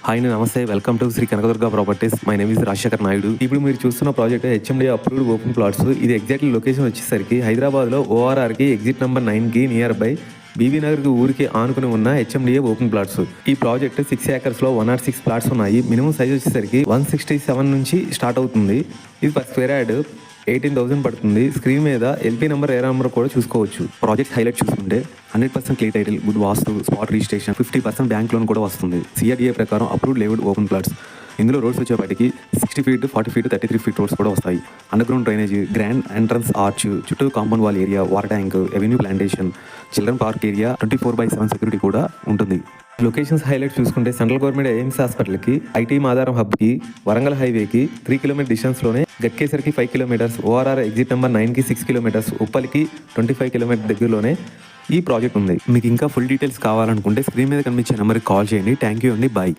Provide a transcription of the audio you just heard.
Hi నమస్తే, welcome to Shri Kanakadurga properties. My name is Rajasekhar Naidu. ఇప్పుడు మీరు చూస్తున్న project HMD approved open plots. ఇది ఎగ్జాక్ట్లీ లొకేషన్ వచ్చేసరికి హైదరాబాద్లో ఓఆర్ఆర్కి ఎగ్జిట్ నెంబర్ 9కి నియర్ బై బీబీ నగర్కి ఊరికి ఆనుకుని ఉన్న హెచ్ఎండిఏ ఓపెన్ ప్లాట్స్. ఈ ప్రాజెక్ట్ 6 acres లో 106 ప్లాట్స్ ఉన్నాయి. మినిమం సైజ్ వచ్చేసరికి 167 నుంచి స్టార్ట్ అవుతుంది. ఇది పర్ స్క్వేర్ యార్డ్ 18,000 పడుతుంది. స్క్రీన్ మీద ఎల్పీ నెంబర్ ఏ నెంబర్ కూడా చూసుకోవచ్చు. ప్రాజెక్ట్ హైలైట్ చూసుకుంటే 100% క్లియర్ టైటిల్, గుడ్ వాస్తు, స్పాట్ రిజిస్ట్రేషన్, 50% బ్యాంక్ లోన్ కూడా వస్తుంది. సిఆర్డీఏ ప్రకారం అప్రూవ్డ్ లేఅవుట్ ఓపెన్ ప్లాట్స్. ఇందులో రోడ్స్ వచ్చేపాటికి 60 feet, 40 feet, 33 feet రోడ్స్ కూడా వస్తాయి. Underground drainage, grand entrance arch, చుట్టూ compound wall area, water tank, avenue plantation, children park area, 24/7 security కూడా ఉంటుంది. లొకేషన్స్ హైలైట్ చూసుకుంటే సెంట్రల్ గవర్నమెంట్ ఎయిమ్స్ హాస్పిటల్కి, IT Madaram హబ్కి, వరంగల్ హైవేకి 3 km డిస్టెన్స్లోనే, గట్కేసరికి 5 kilometers, ఓఆర్ఆర్ ఎగ్జిట్ నెంబర్ 9కి 6 kilometers, ఉప్పల్కి 25 kilometers దగ్గరలోనే ఈ ప్రాజెక్ట్ ఉంది. మీకు ఇంకా ఫుల్ డీటెయిల్స్ కావాలనుకుంటే స్క్రీన్ మీద కనిపించే నెంబర్కి కాల్ చేయండి. థ్యాంక్ యూ అండి, బాయ్.